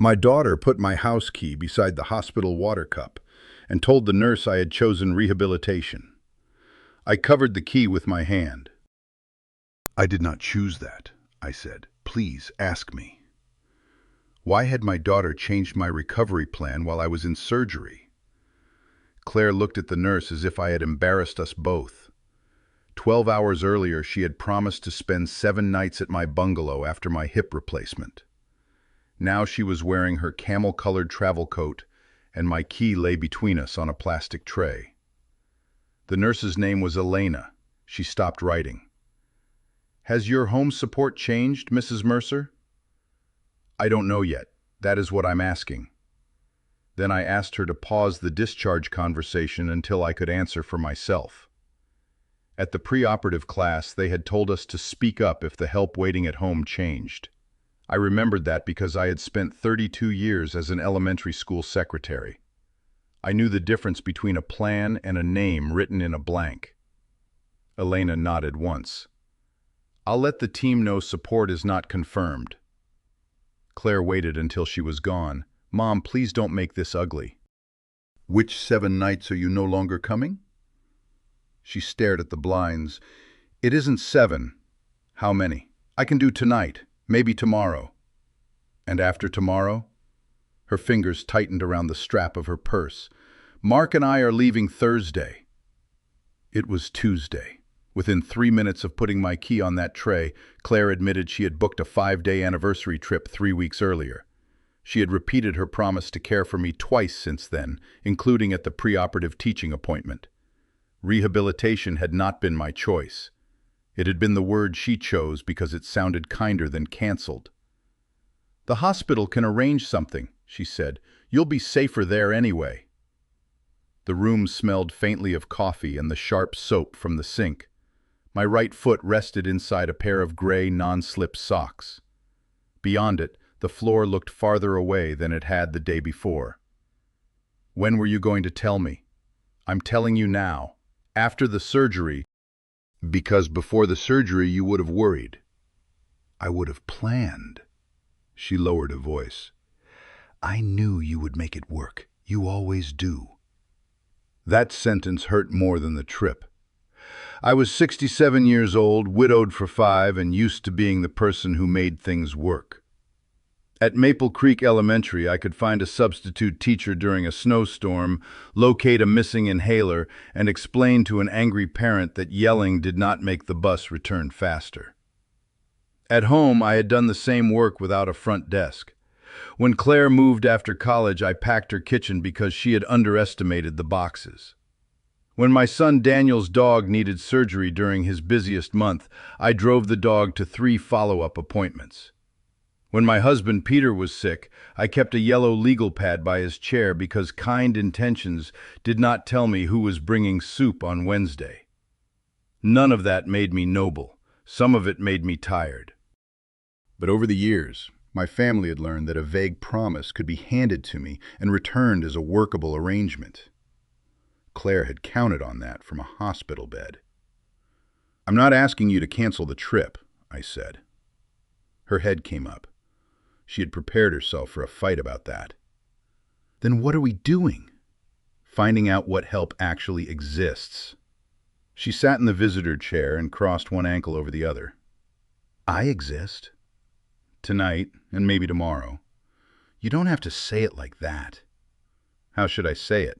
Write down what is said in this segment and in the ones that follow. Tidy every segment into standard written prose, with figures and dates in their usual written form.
My daughter put my house key beside the hospital water cup and told the nurse I had chosen rehabilitation. I covered the key with my hand. "I did not choose that," I said. "Please ask me." Why had my daughter changed my recovery plan while I was in surgery? Claire looked at the nurse as if I had embarrassed us both. 12 hours earlier, she had promised to spend 7 nights at my bungalow after my hip replacement. Now she was wearing her camel-colored travel coat, and my key lay between us on a plastic tray. The nurse's name was Elena. She stopped writing. "Has your home support changed, Mrs. Mercer?" "I don't know yet. That is what I'm asking." Then I asked her to pause the discharge conversation until I could answer for myself. At the preoperative class, they had told us to speak up if the help waiting at home changed. I remembered that because I had spent 32 years as an elementary school secretary. I knew the difference between a plan and a name written in a blank. Elena nodded once. "I'll let the team know support is not confirmed." Claire waited until she was gone. "Mom, please don't make this ugly." "Which 7 nights are you no longer coming?" She stared at the blinds. "It isn't 7. How many? I can do tonight, maybe tomorrow." "And after tomorrow?" Her fingers tightened around the strap of her purse. "Mark and I are leaving Thursday." It was Tuesday. Within 3 minutes of putting my key on that tray, Claire admitted she had booked a 5-day anniversary trip 3 weeks earlier. She had repeated her promise to care for me twice since then, including at the preoperative teaching appointment. Rehabilitation had not been my choice. It had been the word she chose because it sounded kinder than canceled. "The hospital can arrange something," she said. "You'll be safer there anyway." The room smelled faintly of coffee and the sharp soap from the sink. My right foot rested inside a pair of gray non-slip socks. Beyond it, the floor looked farther away than it had the day before. "When were you going to tell me?" "I'm telling you now. After the surgery." "Because before the surgery you would have worried." "I would have planned." She lowered her voice. "I knew you would make it work. You always do." That sentence hurt more than the trip. I was 67 years old, widowed for 5, and used to being the person who made things work. At Maple Creek Elementary, I could find a substitute teacher during a snowstorm, locate a missing inhaler, and explain to an angry parent that yelling did not make the bus return faster. At home, I had done the same work without a front desk. When Claire moved after college, I packed her kitchen because she had underestimated the boxes. When my son Daniel's dog needed surgery during his busiest month, I drove the dog to 3 follow-up appointments. When my husband Peter was sick, I kept a yellow legal pad by his chair because kind intentions did not tell me who was bringing soup on Wednesday. None of that made me noble. Some of it made me tired. But over the years, my family had learned that a vague promise could be handed to me and returned as a workable arrangement. Claire had counted on that from a hospital bed. "I'm not asking you to cancel the trip," I said. Her head came up. She had prepared herself for a fight about that. "Then what are we doing?" "Finding out what help actually exists." She sat in the visitor chair and crossed one ankle over the other. "I exist." "Tonight, and maybe tomorrow." "You don't have to say it like that." "How should I say it?"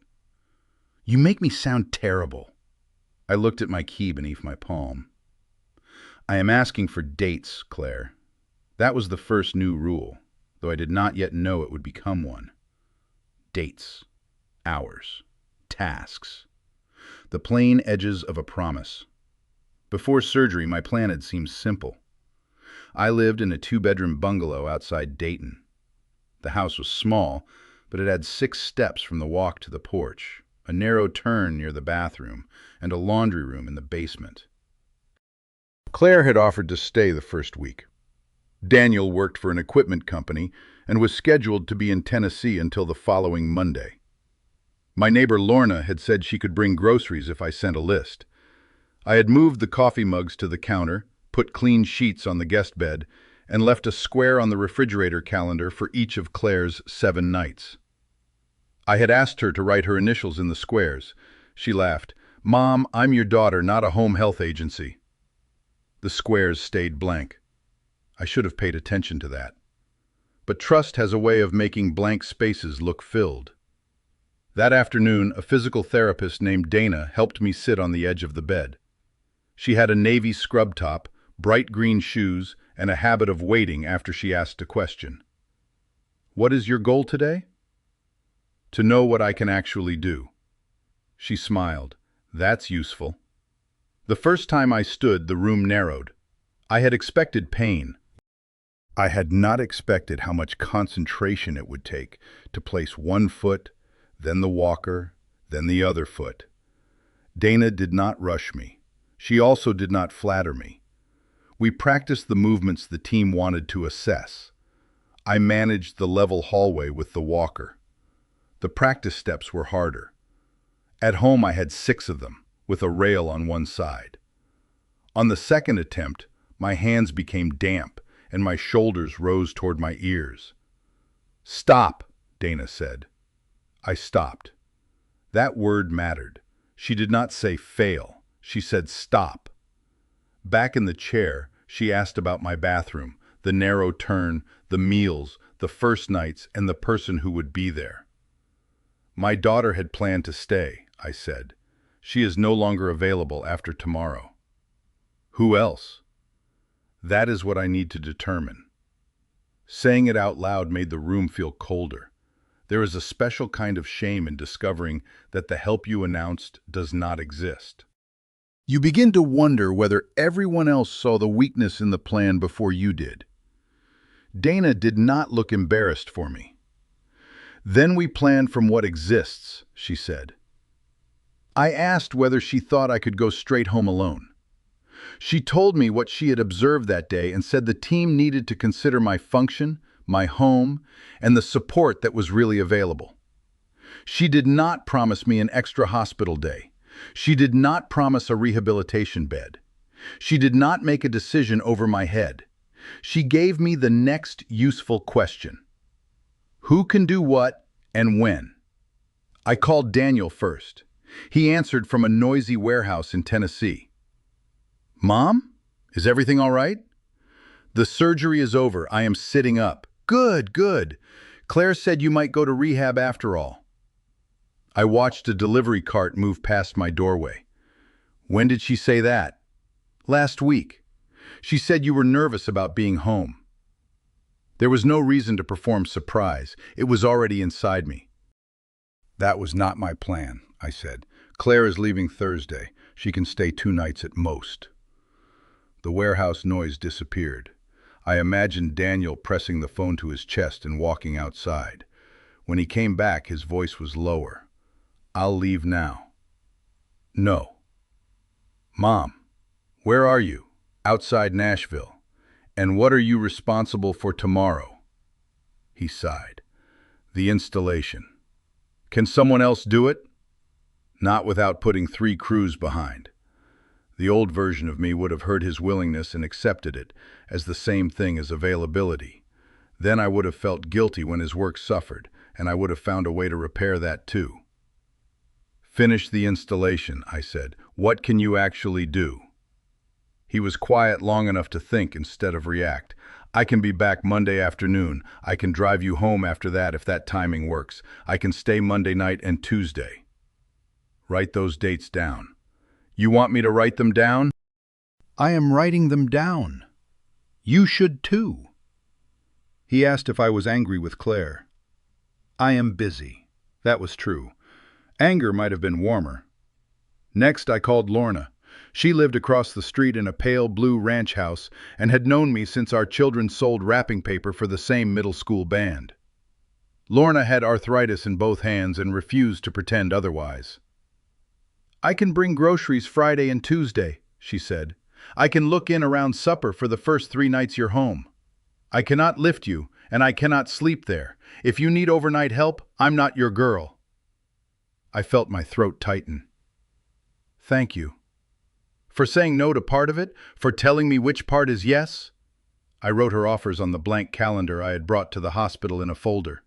"You make me sound terrible." I looked at my key beneath my palm. "I am asking for dates, Claire." That was the first new rule, though I did not yet know it would become one. Dates, hours, tasks. The plain edges of a promise. Before surgery, my plan had seemed simple. I lived in a 2-bedroom bungalow outside Dayton. The house was small, but it had 6 steps from the walk to the porch, a narrow turn near the bathroom, and a laundry room in the basement. Claire had offered to stay the first week. Daniel worked for an equipment company and was scheduled to be in Tennessee until the following Monday. My neighbor Lorna had said she could bring groceries if I sent a list. I had moved the coffee mugs to the counter, put clean sheets on the guest bed, and left a square on the refrigerator calendar for each of Claire's 7 nights. I had asked her to write her initials in the squares. She laughed. "Mom, I'm your daughter, not a home health agency." The squares stayed blank. I should have paid attention to that. But trust has a way of making blank spaces look filled. That afternoon, a physical therapist named Dana helped me sit on the edge of the bed. She had a navy scrub top, bright green shoes, and a habit of waiting after she asked a question. "What is your goal today?" "To know what I can actually do." She smiled. "That's useful." The first time I stood, the room narrowed. I had expected pain. I had not expected how much concentration it would take to place one foot, then the walker, then the other foot. Dana did not rush me. She also did not flatter me. We practiced the movements the team wanted to assess. I managed the level hallway with the walker. The practice steps were harder. At home I had 6 of them, with a rail on one side. On the second attempt, my hands became damp and my shoulders rose toward my ears. "Stop," Dana said. I stopped. That word mattered. She did not say fail. She said stop. Back in the chair, she asked about my bathroom, the narrow turn, the meals, the first nights, and the person who would be there. "My daughter had planned to stay," I said. "She is no longer available after tomorrow." "Who else?" "That is what I need to determine." Saying it out loud made the room feel colder. There is a special kind of shame in discovering that the help you announced does not exist. You begin to wonder whether everyone else saw the weakness in the plan before you did. Dana did not look embarrassed for me. "Then we plan from what exists," she said. I asked whether she thought I could go straight home alone. She told me what she had observed that day and said the team needed to consider my function, my home, and the support that was really available. She did not promise me an extra hospital day. She did not promise a rehabilitation bed. She did not make a decision over my head. She gave me the next useful question. Who can do what and when? I called Daniel first. He answered from a noisy warehouse in Tennessee. "Mom, is everything all right?" "The surgery is over. I am sitting up." "Good, good. Claire said you might go to rehab after all." I watched a delivery cart move past my doorway. "When did she say that?" "Last week. She said you were nervous about being home." There was no reason to perform surprise. It was already inside me. "That was not my plan," I said. "Claire is leaving Thursday. She can stay 2 nights at most." The warehouse noise disappeared. I imagined Daniel pressing the phone to his chest and walking outside. When he came back, his voice was lower. "I'll leave now." "No." "Mom, where are you?" "Outside Nashville." "And what are you responsible for tomorrow?" He sighed. "The installation." "Can someone else do it?" "Not without putting 3 crews behind." The old version of me would have heard his willingness and accepted it as the same thing as availability. Then I would have felt guilty when his work suffered, and I would have found a way to repair that too. "Finish the installation," I said. "What can you actually do?" He was quiet long enough to think instead of react. "I can be back Monday afternoon. I can drive you home after that if that timing works. I can stay Monday night and Tuesday." "Write those dates down." "You want me to write them down?" "I am writing them down. You should too." He asked if I was angry with Claire. "I am busy." That was true. Anger might have been warmer. Next, I called Lorna. She lived across the street in a pale blue ranch house and had known me since our children sold wrapping paper for the same middle school band. Lorna had arthritis in both hands and refused to pretend otherwise. "I can bring groceries Friday and Tuesday," she said. "I can look in around supper for the first 3 nights you're home. I cannot lift you, and I cannot sleep there. If you need overnight help, I'm not your girl." I felt my throat tighten. "Thank you." "For saying no to part of it? For telling me which part is yes?" I wrote her offers on the blank calendar I had brought to the hospital in a folder.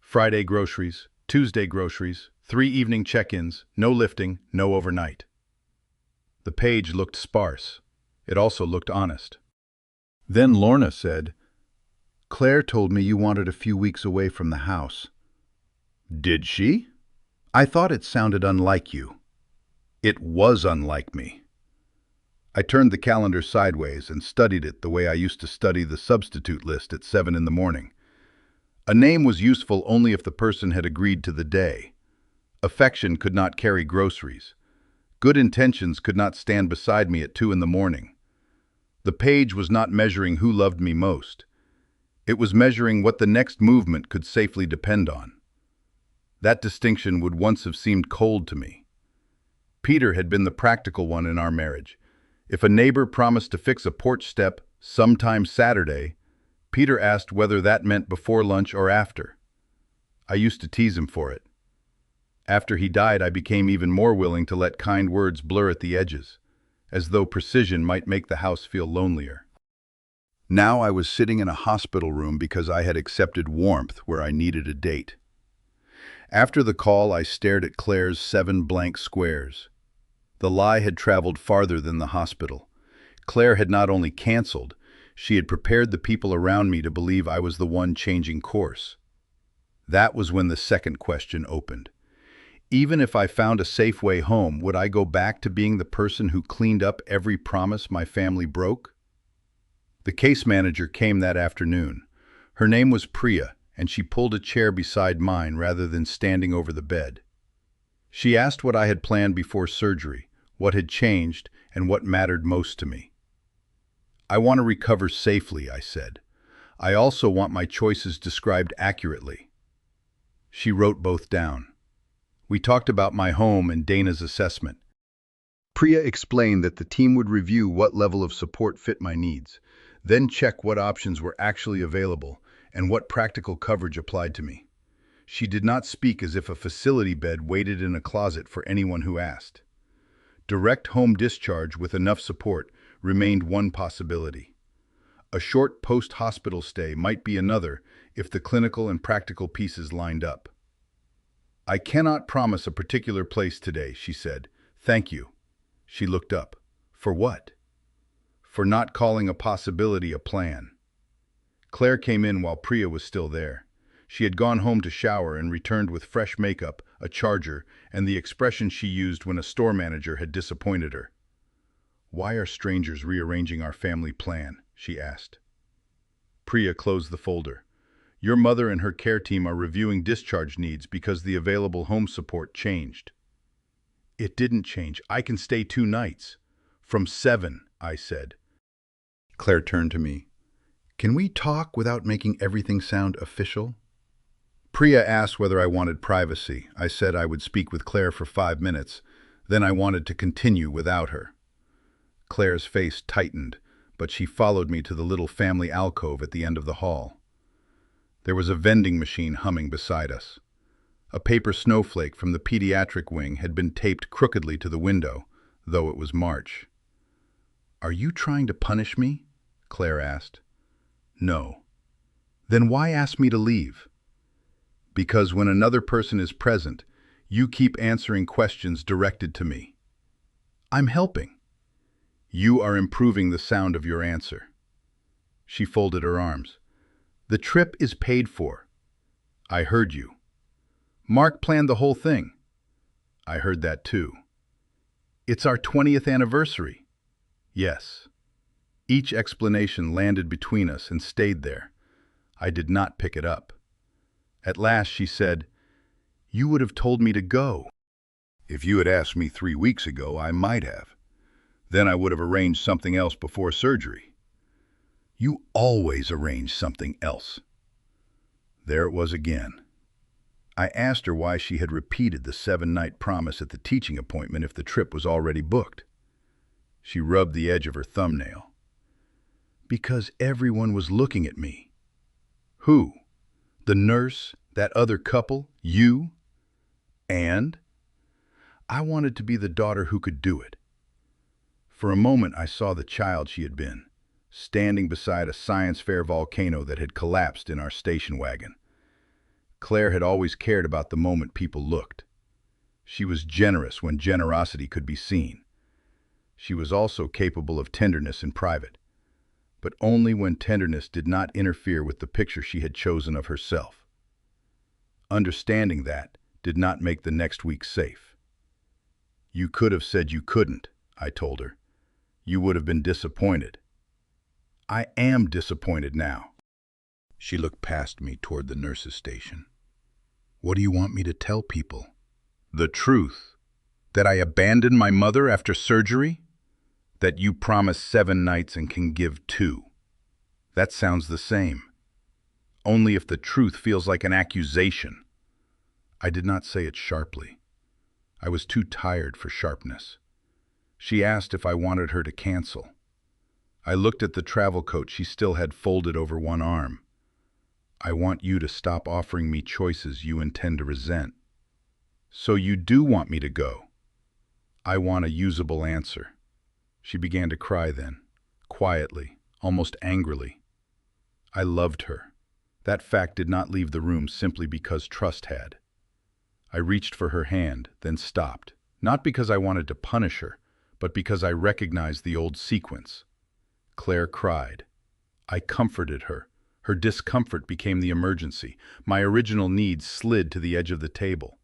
Friday groceries, Tuesday groceries, 3 evening check-ins, no lifting, no overnight. The page looked sparse. It also looked honest. Then Lorna said, "Claire told me you wanted a few weeks away from the house." "Did she?" "I thought it sounded unlike you." It was unlike me. I turned the calendar sideways and studied it the way I used to study the substitute list at 7 in the morning. A name was useful only if the person had agreed to the day. Affection could not carry groceries. Good intentions could not stand beside me at 2 in the morning. The page was not measuring who loved me most. It was measuring what the next movement could safely depend on. That distinction would once have seemed cold to me. Peter had been the practical one in our marriage. If a neighbor promised to fix a porch step sometime Saturday, Peter asked whether that meant before lunch or after. I used to tease him for it. After he died, I became even more willing to let kind words blur at the edges, as though precision might make the house feel lonelier. Now I was sitting in a hospital room because I had accepted warmth where I needed a date. After the call, I stared at Claire's 7 blank squares. The lie had traveled farther than the hospital. Claire had not only canceled, she had prepared the people around me to believe I was the one changing course. That was when the second question opened. Even if I found a safe way home, would I go back to being the person who cleaned up every promise my family broke? The case manager came that afternoon. Her name was Priya, and she pulled a chair beside mine rather than standing over the bed. She asked what I had planned before surgery, what had changed, and what mattered most to me. "I want to recover safely," I said. "I also want my choices described accurately." She wrote both down. We talked about my home and Dana's assessment. Priya explained that the team would review what level of support fit my needs, then check what options were actually available and what practical coverage applied to me. She did not speak as if a facility bed waited in a closet for anyone who asked. Direct home discharge with enough support remained one possibility. A short post-hospital stay might be another if the clinical and practical pieces lined up. "I cannot promise a particular place today," she said. "Thank you." She looked up. "For what?" "For not calling a possibility a plan." Claire came in while Priya was still there. She had gone home to shower and returned with fresh makeup, a charger, and the expression she used when a store manager had disappointed her. "Why are strangers rearranging our family plan?" she asked. Priya closed the folder. "Your mother and her care team are reviewing discharge needs because the available home support changed." "It didn't change. I can stay 2 nights. From 7, I said. Claire turned to me. "Can we talk without making everything sound official?" Priya asked whether I wanted privacy. I said I would speak with Claire for 5 minutes, then I wanted to continue without her. Claire's face tightened, but she followed me to the little family alcove at the end of the hall. There was a vending machine humming beside us. A paper snowflake from the pediatric wing had been taped crookedly to the window, though it was March. "Are you trying to punish me?" Claire asked. "No." "Then why ask me to leave?" "Because when another person is present, you keep answering questions directed to me." "I'm helping." "You are improving the sound of your answer." She folded her arms. "The trip is paid for." "I heard you." "Mark planned the whole thing." "I heard that too." "It's our 20th anniversary." "Yes." Each explanation landed between us and stayed there. I did not pick it up. At last she said, "You would have told me to go." "If you had asked me 3 weeks ago, I might have. Then I would have arranged something else before surgery." "You always arrange something else." There it was again. I asked her why she had repeated the 7-night promise at the teaching appointment if the trip was already booked. She rubbed the edge of her thumbnail. "Because everyone was looking at me." "Who? The nurse, that other couple, you?" "And?" "I wanted to be the daughter who could do it." For a moment I saw the child she had been, standing beside a science fair volcano that had collapsed in our station wagon. Claire had always cared about the moment people looked. She was generous when generosity could be seen. She was also capable of tenderness in private, but only when tenderness did not interfere with the picture she had chosen of herself. Understanding that did not make the next week safe. "You could have said you couldn't," I told her. "You would have been disappointed." "I am disappointed now." She looked past me toward the nurse's station. "What do you want me to tell people?" "The truth. That I abandoned my mother after surgery? That you promised 7 nights and can give 2. That sounds the same. Only if the truth feels like an accusation." I did not say it sharply. I was too tired for sharpness. She asked if I wanted her to cancel. I looked at the travel coat she still had folded over one arm. "I want you to stop offering me choices you intend to resent." "So you do want me to go?" "I want a usable answer." She began to cry then, quietly, almost angrily. I loved her. That fact did not leave the room simply because trust had. I reached for her hand, then stopped, not because I wanted to punish her, but because I recognized the old sequence. Claire cried. I comforted her. Her discomfort became the emergency. My original needs slid to the edge of the table.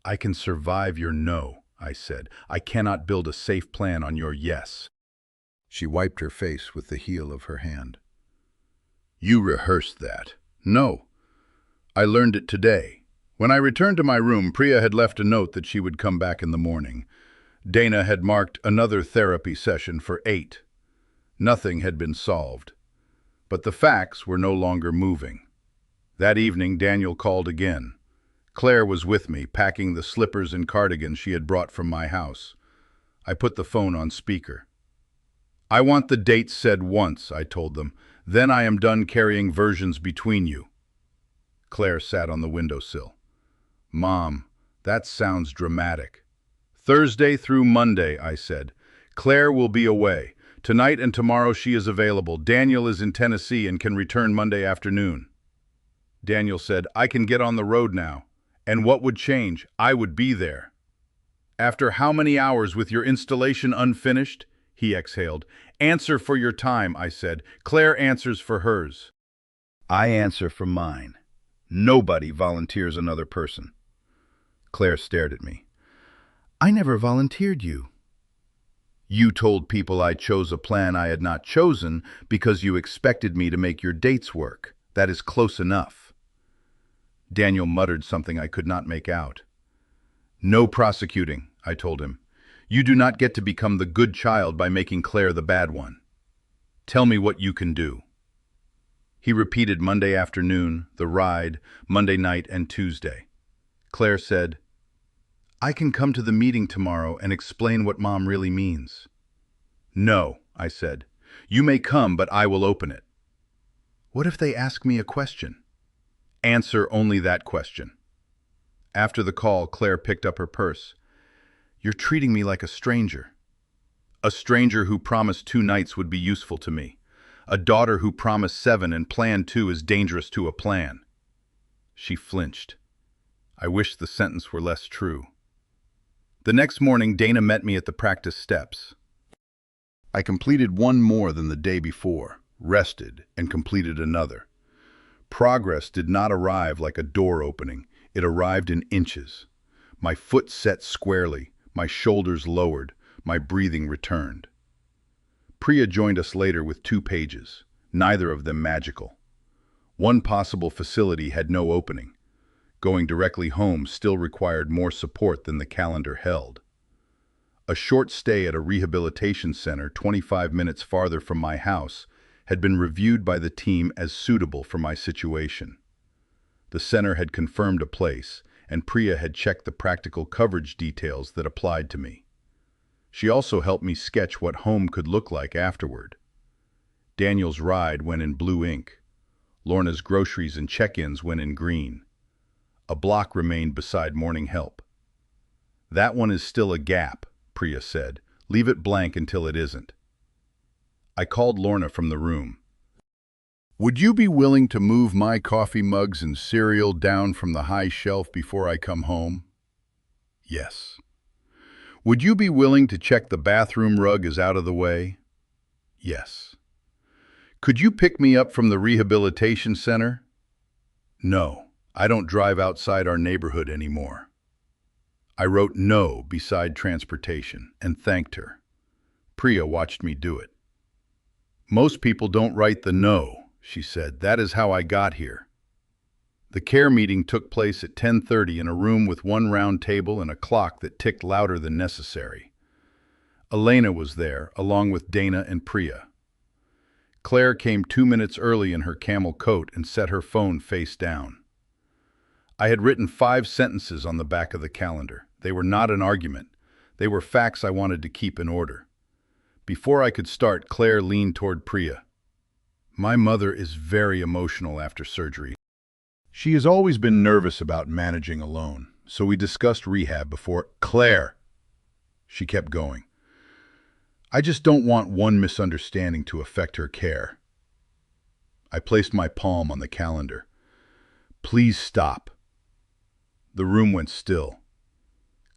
"I can survive your no," I said. "I cannot build a safe plan on your yes." She wiped her face with the heel of her hand. "You rehearsed that." "No. I learned it today." When I returned to my room, Priya had left a note that she would come back in the morning. Dana had marked another therapy session for 8. Nothing had been solved. But the facts were no longer moving. That evening, Daniel called again. Claire was with me, packing the slippers and cardigans she had brought from my house. I put the phone on speaker. "I want the dates said once," I told them. "Then I am done carrying versions between you." Claire sat on the windowsill. "Mom, that sounds dramatic." "Thursday through Monday," I said. "Claire will be away. Tonight and tomorrow she is available. Daniel is in Tennessee and can return Monday afternoon." Daniel said, "I can get on the road now. And what would change? I would be there." "After how many hours with your installation unfinished?" He exhaled. "Answer for your time," I said. "Claire answers for hers." "I answer for mine. Nobody volunteers another person." Claire stared at me. "I never volunteered you." "You told people I chose a plan I had not chosen because you expected me to make your dates work. That is close enough." Daniel muttered something I could not make out. "No prosecuting," I told him. "You do not get to become the good child by making Claire the bad one. Tell me what you can do." He repeated Monday afternoon, the ride, Monday night, and Tuesday. Claire said, "I can come to the meeting tomorrow and explain what Mom really means." "No," I said. "You may come, but I will open it." "What if they ask me a question?" "Answer only that question." After the call, Claire picked up her purse. "You're treating me like a stranger." "A stranger who promised 2 nights would be useful to me. A daughter who promised 7 and planned 2 is dangerous to a plan." She flinched. I wished the sentence were less true. The next morning, Dana met me at the practice steps. I completed one more than the day before, rested, and completed another. Progress did not arrive like a door opening. It arrived in inches. My foot set squarely, my shoulders lowered, my breathing returned. Priya joined us later with 2 pages, neither of them magical. One possible facility had no opening. Going directly home still required more support than the calendar held. A short stay at a rehabilitation center 25 minutes farther from my house had been reviewed by the team as suitable for my situation. The center had confirmed a place, and Priya had checked the practical coverage details that applied to me. She also helped me sketch what home could look like afterward. Daniel's ride went in blue ink. Lorna's groceries and check-ins went in green. A block remained beside morning help. "That one is still a gap," Priya said. "Leave it blank until it isn't." I called Lorna from the room. Would you be willing to move my coffee mugs and cereal down from the high shelf before I come home? Yes. Would you be willing to check the bathroom rug is out of the way? Yes. Could you pick me up from the rehabilitation center? No, I don't drive outside our neighborhood anymore. I wrote no beside transportation and thanked her. Priya watched me do it. Most people don't write the no, she said. That is how I got here. The care meeting took place at 10:30 in a room with one round table and a clock that ticked louder than necessary. Elena was there, along with Dana and Priya. Claire came 2 minutes early in her camel coat and set her phone face down. I had written 5 sentences on the back of the calendar. They were not an argument. They were facts I wanted to keep in order. Before I could start, Claire leaned toward Priya. My mother is very emotional after surgery. She has always been nervous about managing alone, so we discussed rehab before. Claire, she kept going. I just don't want one misunderstanding to affect her care. I placed my palm on the calendar. Please stop. The room went still.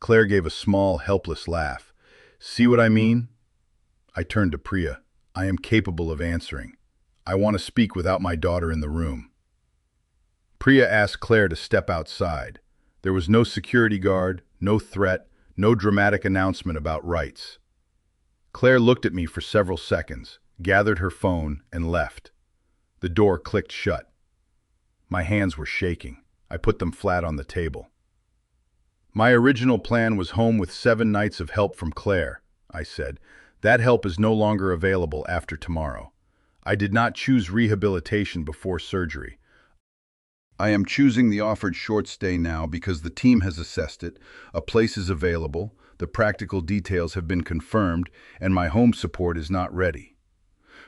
Claire gave a small, helpless laugh. See what I mean? I turned to Priya. I am capable of answering. I want to speak without my daughter in the room. Priya asked Claire to step outside. There was no security guard, no threat, no dramatic announcement about rights. Claire looked at me for several seconds, gathered her phone, and left. The door clicked shut. My hands were shaking. I put them flat on the table. My original plan was home with 7 nights of help from Claire, I said. That help is no longer available after tomorrow. I did not choose rehabilitation before surgery. I am choosing the offered short stay now because the team has assessed it, a place is available, the practical details have been confirmed, and my home support is not ready.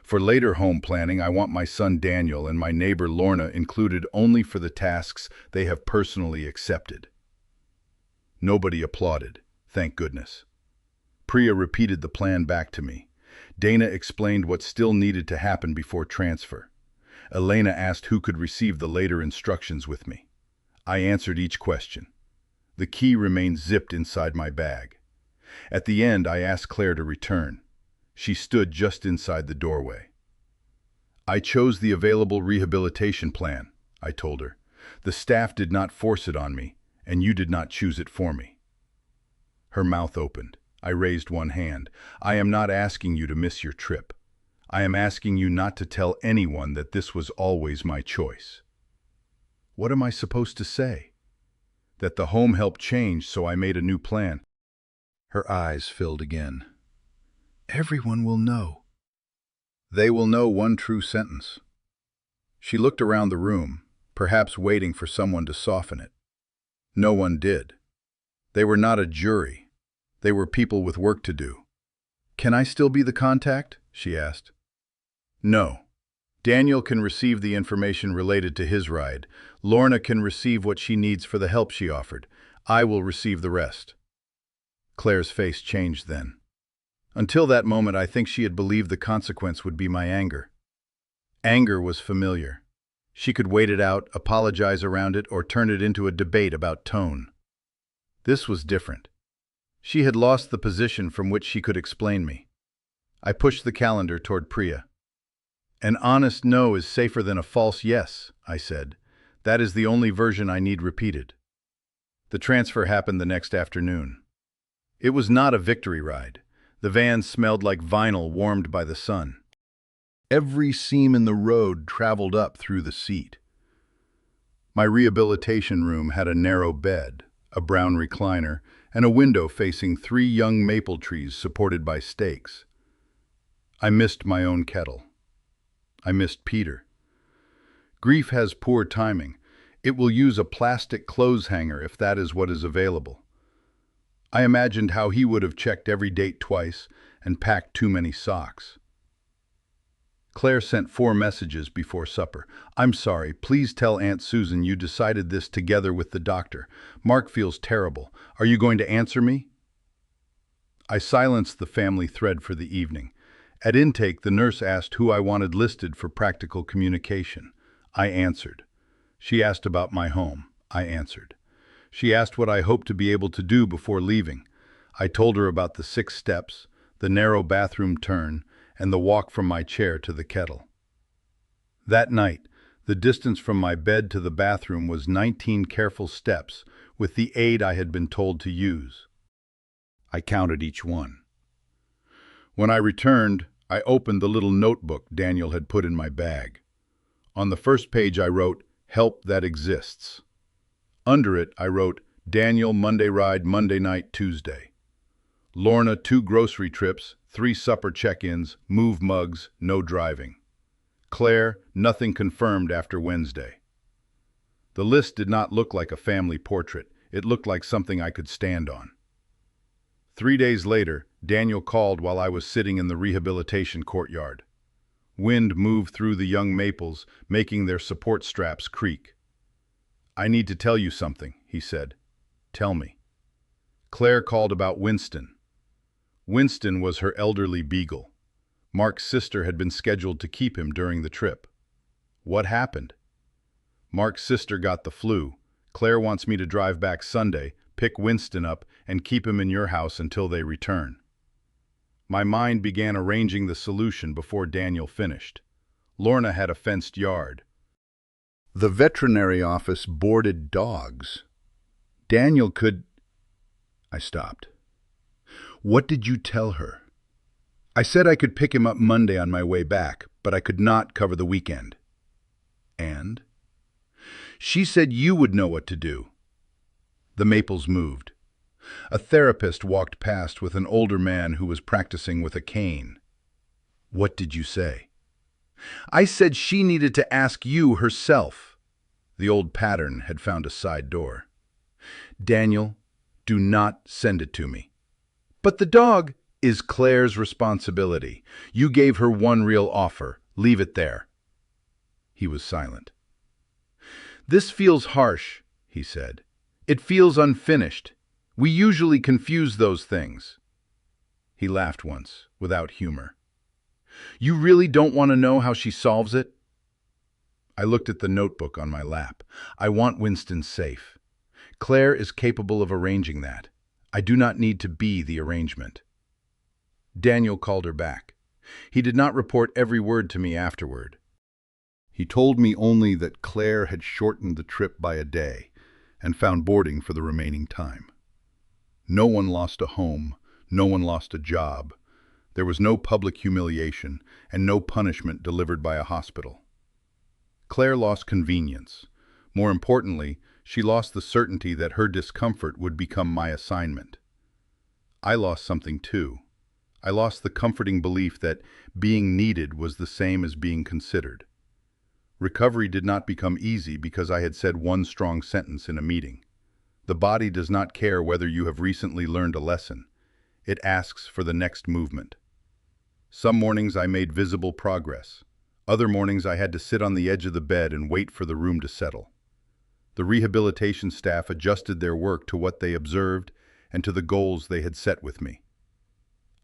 For later home planning, I want my son Daniel and my neighbor Lorna included only for the tasks they have personally accepted. Nobody applauded, thank goodness. Priya repeated the plan back to me. Dana explained what still needed to happen before transfer. Elena asked who could receive the later instructions with me. I answered each question. The key remained zipped inside my bag. At the end, I asked Claire to return. She stood just inside the doorway. I chose the available rehabilitation plan, I told her. The staff did not force it on me, and you did not choose it for me. Her mouth opened. I raised one hand. I am not asking you to miss your trip. I am asking you not to tell anyone that this was always my choice. What am I supposed to say? That the home help changed, so I made a new plan. Her eyes filled again. Everyone will know. They will know one true sentence. She looked around the room, perhaps waiting for someone to soften it. No one did. They were not a jury. They were people with work to do. Can I still be the contact? She asked. No. Daniel can receive the information related to his ride. Lorna can receive what she needs for the help she offered. I will receive the rest. Claire's face changed then. Until that moment, I think she had believed the consequence would be my anger. Anger was familiar. She could wait it out, apologize around it, or turn it into a debate about tone. This was different. She had lost the position from which she could explain me. I pushed the calendar toward Priya. An honest no is safer than a false yes, I said. That is the only version I need repeated. The transfer happened the next afternoon. It was not a victory ride. The van smelled like vinyl warmed by the sun. Every seam in the road traveled up through the seat. My rehabilitation room had a narrow bed, a brown recliner, and a window facing 3 young maple trees supported by stakes. I missed my own kettle. I missed Peter. Grief has poor timing. It will use a plastic clothes hanger if that is what is available. I imagined how he would have checked every date twice and packed too many socks. Claire sent 4 messages before supper. I'm sorry, please tell Aunt Susan you decided this together with the doctor. Mark feels terrible. Are you going to answer me? I silenced the family thread for the evening. At intake, the nurse asked who I wanted listed for practical communication. I answered. She asked about my home. I answered. She asked what I hoped to be able to do before leaving. I told her about the 6 steps, the narrow bathroom turn, and the walk from my chair to the kettle. That night, the distance from my bed to the bathroom was 19 careful steps with the aid I had been told to use. I counted each one. When I returned, I opened the little notebook Daniel had put in my bag. On the first page I wrote, "Help that exists." Under it I wrote, "Daniel, Monday ride, Monday night, Tuesday." Lorna, 2 grocery trips, 3 supper check-ins, move mugs, no driving. Claire, nothing confirmed after Wednesday. The list did not look like a family portrait. It looked like something I could stand on. 3 days later, Daniel called while I was sitting in the rehabilitation courtyard. Wind moved through the young maples, making their support straps creak. "I need to tell you something," he said. "Tell me." Claire called about Winston. Winston was her elderly beagle. Mark's sister had been scheduled to keep him during the trip. What happened? Mark's sister got the flu. Claire wants me to drive back Sunday, pick Winston up, and keep him in your house until they return. My mind began arranging the solution before Daniel finished. Lorna had a fenced yard. The veterinary office boarded dogs. Daniel could... I stopped. "What did you tell her?" "I said I could pick him up Monday on my way back, but I could not cover the weekend." "And?" "She said you would know what to do." The maples moved. A therapist walked past with an older man who was practicing with a cane. "What did you say?" "I said she needed to ask you herself." The old pattern had found a side door. "Daniel, do not send it to me." "But the dog..." "Is Claire's responsibility. You gave her one real offer. Leave it there." He was silent. "This feels harsh," he said. "It feels unfinished. We usually confuse those things." He laughed once, without humor. "You really don't want to know how she solves it?" I looked at the notebook on my lap. "I want Winston safe. Claire is capable of arranging that. I do not need to be the arrangement." Daniel called her back. He did not report every word to me afterward. He told me only that Claire had shortened the trip by a day and found boarding for the remaining time. No one lost a home, no one lost a job. There was no public humiliation and no punishment delivered by a hospital. Claire lost convenience. More importantly, she lost the certainty that her discomfort would become my assignment. I lost something too. I lost the comforting belief that being needed was the same as being considered. Recovery did not become easy because I had said one strong sentence in a meeting. The body does not care whether you have recently learned a lesson. It asks for the next movement. Some mornings I made visible progress. Other mornings I had to sit on the edge of the bed and wait for the room to settle. The rehabilitation staff adjusted their work to what they observed and to the goals they had set with me.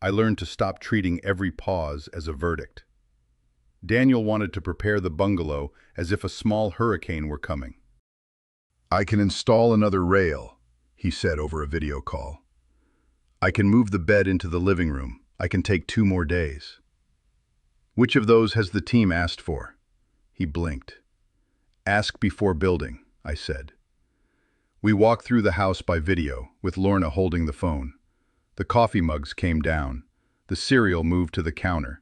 I learned to stop treating every pause as a verdict. Daniel wanted to prepare the bungalow as if a small hurricane were coming. "I can install another rail," he said over a video call. "I can move the bed into the living room. I can take 2 more days." "Which of those has the team asked for?" He blinked. "Ask before building," I said. We walked through the house by video, with Lorna holding the phone. The coffee mugs came down. The cereal moved to the counter.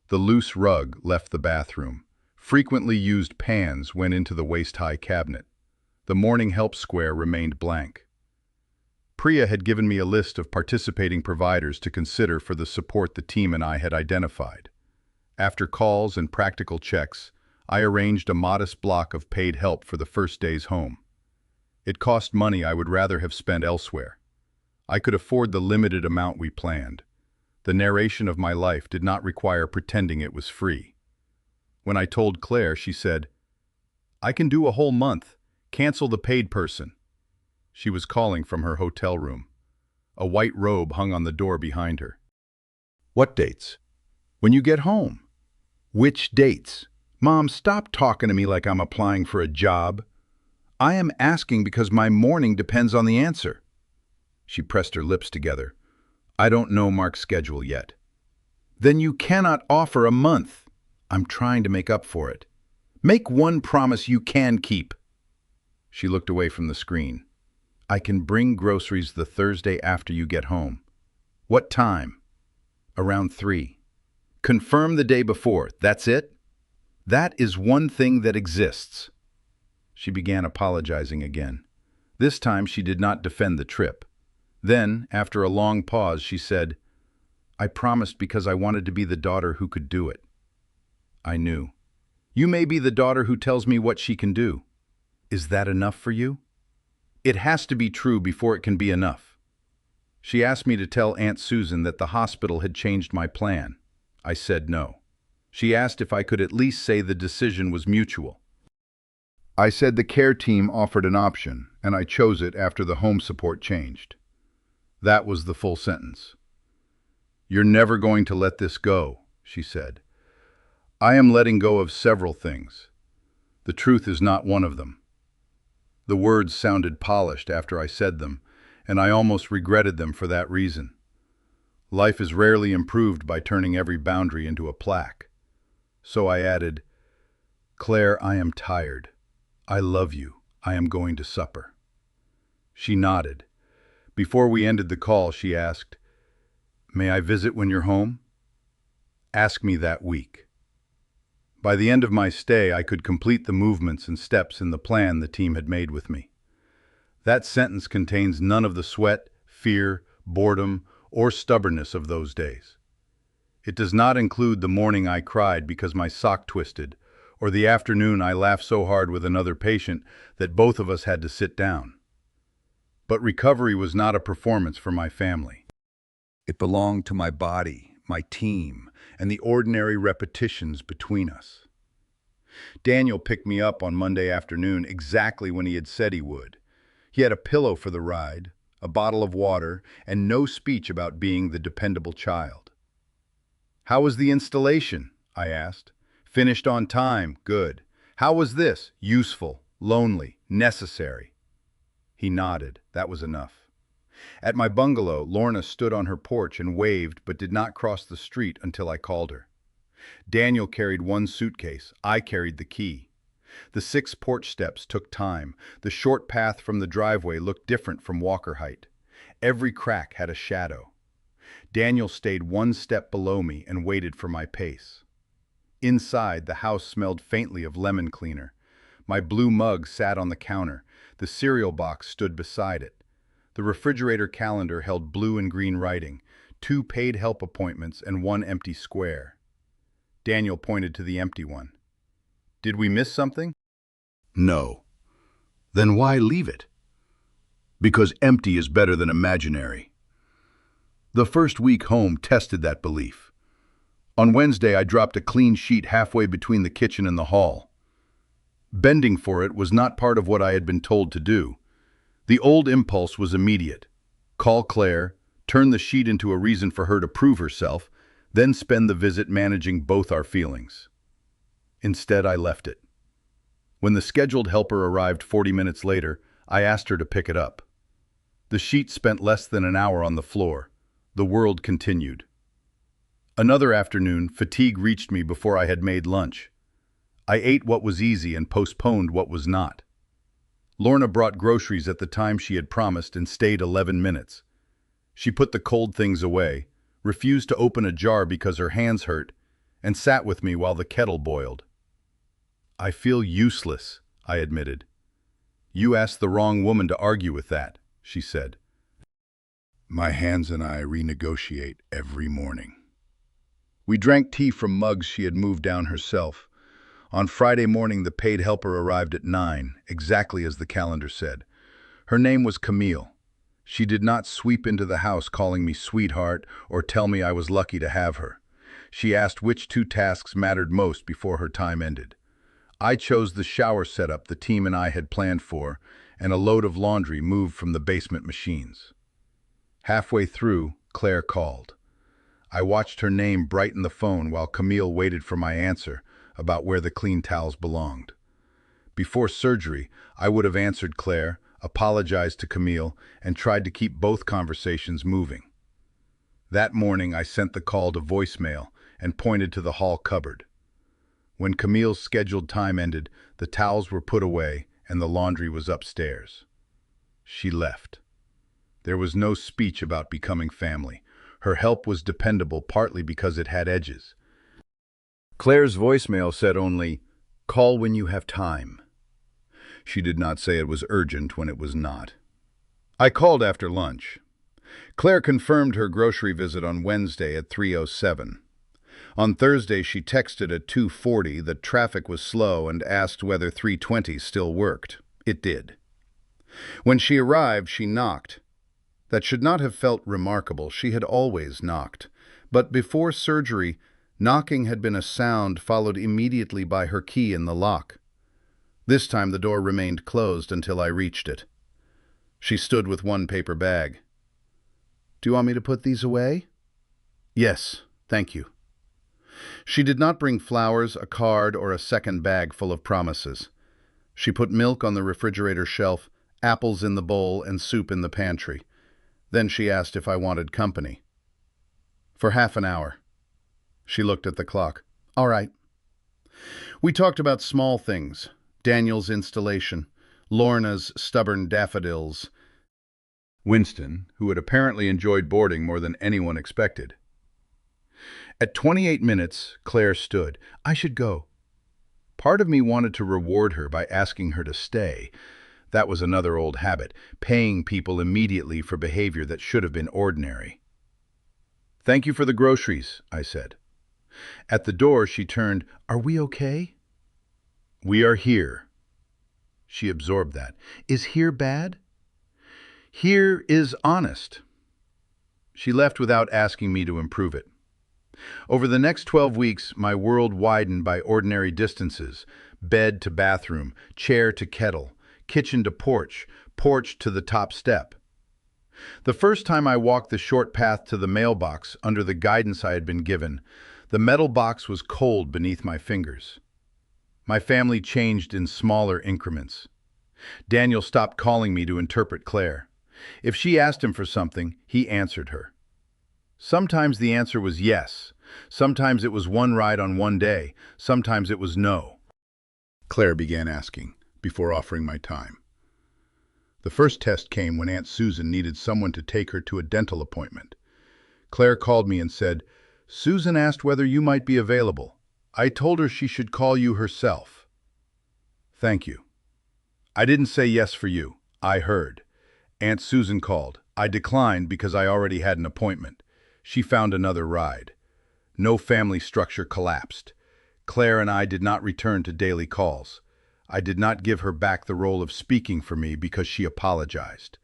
The loose rug left the bathroom. Frequently used pans went into the waist-high cabinet. The morning help square remained blank. Priya had given me a list of participating providers to consider for the support the team and I had identified. After calls and practical checks, I arranged a modest block of paid help for the first days home. It cost money I would rather have spent elsewhere. I could afford the limited amount we planned. The narration of my life did not require pretending it was free. When I told Claire, she said, "I can do a whole month. Cancel the paid person." She was calling from her hotel room. A white robe hung on the door behind her. "What dates?" When you get home. Which dates? Mom, stop talking to me like I'm applying for a job. I am asking because my morning depends on the answer. She pressed her lips together. I don't know Mark's schedule yet. Then you cannot offer a month. I'm trying to make up for it. Make one promise you can keep. She looked away from the screen. I can bring groceries the Thursday after you get home. What time? Around 3. Confirm the day before. That's it? That is one thing that exists. She began apologizing again. This time she did not defend the trip. Then, after a long pause, she said, I promised because I wanted to be the daughter who could do it. I knew. You may be the daughter who tells me what she can do. Is that enough for you? It has to be true before it can be enough. She asked me to tell Aunt Susan that the hospital had changed my plan. I said no. She asked if I could at least say the decision was mutual. I said the care team offered an option, and I chose it after the home support changed. That was the full sentence. You're never going to let this go, she said. I am letting go of several things. The truth is not one of them. The words sounded polished after I said them, and I almost regretted them for that reason. Life is rarely improved by turning every boundary into a plaque. So I added, Claire, I am tired. I love you. I am going to supper. She nodded. Before we ended the call, she asked, May I visit when you're home? Ask me that week. By the end of my stay, I could complete the movements and steps in the plan the team had made with me. That sentence contains none of the sweat, fear, boredom, or stubbornness of those days. It does not include the morning I cried because my sock twisted, or the afternoon I laughed so hard with another patient that both of us had to sit down. But recovery was not a performance for my family. It belonged to my body, my team, and the ordinary repetitions between us. Daniel picked me up on Monday afternoon exactly when he had said he would. He had a pillow for the ride, a bottle of water, and no speech about being the dependable child. How was the installation? I asked. Finished on time, good. How was this? Useful, lonely, necessary. He nodded. That was enough. At my bungalow, Lorna stood on her porch and waved but did not cross the street until I called her. Daniel carried one suitcase. I carried the key. The 6 porch steps took time. The short path from the driveway looked different from walker height. Every crack had a shadow. Daniel stayed 1 step below me and waited for my pace. Inside, the house smelled faintly of lemon cleaner. My blue mug sat on the counter. The cereal box stood beside it. The refrigerator calendar held blue and green writing, 2 paid help appointments and 1 empty square. Daniel pointed to the empty one. Did we miss something? No. Then why leave it? Because empty is better than imaginary. The first week home tested that belief. On Wednesday, I dropped a clean sheet halfway between the kitchen and the hall. Bending for it was not part of what I had been told to do. The old impulse was immediate. Call Claire, turn the sheet into a reason for her to prove herself, then spend the visit managing both our feelings. Instead, I left it. When the scheduled helper arrived 40 minutes later, I asked her to pick it up. The sheet spent less than an hour on the floor. The world continued. Another afternoon, fatigue reached me before I had made lunch. I ate what was easy and postponed what was not. Lorna brought groceries at the time she had promised and stayed 11 minutes. She put the cold things away, refused to open a jar because her hands hurt, and sat with me while the kettle boiled. I feel useless, I admitted. You asked the wrong woman to argue with that, she said. My hands and I renegotiate every morning. We drank tea from mugs she had moved down herself. On Friday morning, the paid helper arrived at 9, exactly as the calendar said. Her name was Camille. She did not sweep into the house calling me sweetheart or tell me I was lucky to have her. She asked which 2 tasks mattered most before her time ended. I chose the shower setup the team and I had planned for, and a load of laundry moved from the basement machines. Halfway through, Claire called. I watched her name brighten the phone while Camille waited for my answer about where the clean towels belonged. Before surgery, I would have answered Claire, apologized to Camille, and tried to keep both conversations moving. That morning, I sent the call to voicemail and pointed to the hall cupboard. When Camille's scheduled time ended, the towels were put away and the laundry was upstairs. She left. There was no speech about becoming family. Her help was dependable partly because it had edges. Claire's voicemail said only, "Call when you have time." She did not say it was urgent when it was not. I called after lunch. Claire confirmed her grocery visit on Wednesday at 3:07. On Thursday, she texted at 2:40 that traffic was slow and asked whether 3:20 still worked. It did. When she arrived, she knocked. That should not have felt remarkable. She had always knocked. But before surgery, knocking had been a sound followed immediately by her key in the lock. This time the door remained closed until I reached it. She stood with one paper bag. "Do you want me to put these away?" "Yes, thank you." She did not bring flowers, a card, or a second bag full of promises. She put milk on the refrigerator shelf, apples in the bowl, and soup in the pantry. Then she asked if I wanted company. "For half an hour." She looked at the clock. "All right." We talked about small things. Daniel's installation, Lorna's stubborn daffodils, Winston, who had apparently enjoyed boarding more than anyone expected. At 28 minutes, Claire stood. "I should go." Part of me wanted to reward her by asking her to stay. That was another old habit, paying people immediately for behavior that should have been ordinary. "Thank you for the groceries," I said. At the door, she turned. "Are we okay?" "We are here." She absorbed that. "Is here bad?" "Here is honest." She left without asking me to improve it. Over the next 12 weeks, my world widened by ordinary distances: bed to bathroom, chair to kettle, kitchen to porch, porch to the top step. The first time I walked the short path to the mailbox under the guidance I had been given, the metal box was cold beneath my fingers. My family changed in smaller increments. Daniel stopped calling me to interpret Claire. If she asked him for something, he answered her. Sometimes the answer was yes. Sometimes it was one ride on one day. Sometimes it was no. Claire began asking, before offering my time. The first test came when Aunt Susan needed someone to take her to a dental appointment. Claire called me and said, "Susan asked whether you might be available. I told her she should call you herself." "Thank you." "I didn't say yes for you. I heard. Aunt Susan called. I declined because I already had an appointment. She found another ride. No family structure collapsed. Claire and I did not return to daily calls. I did not give her back the role of speaking for me because she apologized.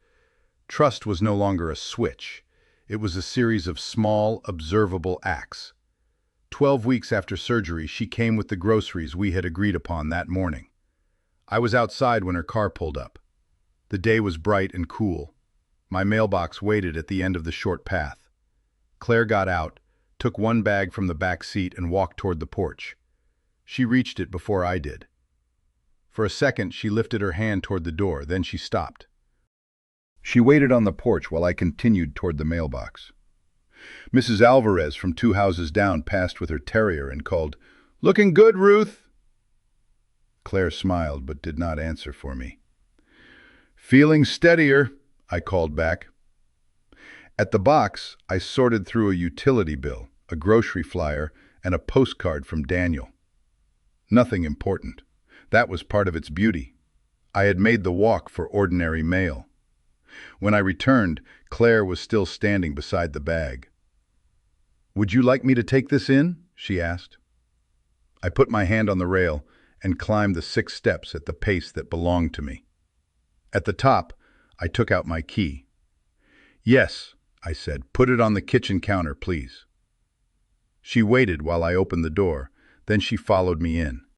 Trust was no longer a switch. It was a series of small, observable acts. 12 weeks after surgery, she came with the groceries we had agreed upon that morning. I was outside when her car pulled up. The day was bright and cool. My mailbox waited at the end of the short path. Claire got out, took one bag from the back seat, and walked toward the porch. She reached it before I did. For a second, she lifted her hand toward the door, then she stopped. She waited on the porch while I continued toward the mailbox. Mrs. Alvarez from 2 houses down passed with her terrier and called, "Looking good, Ruth." Claire smiled but did not answer for me. "Feeling steadier," I called back. At the box, I sorted through a utility bill, a grocery flyer, and a postcard from Daniel. Nothing important. That was part of its beauty. I had made the walk for ordinary mail. When I returned, Claire was still standing beside the bag. "Would you like me to take this in?" she asked. I put my hand on the rail and climbed the 6 steps at the pace that belonged to me. At the top, I took out my key. "Yes," I said, "put it on the kitchen counter, please." She waited while I opened the door, then she followed me in.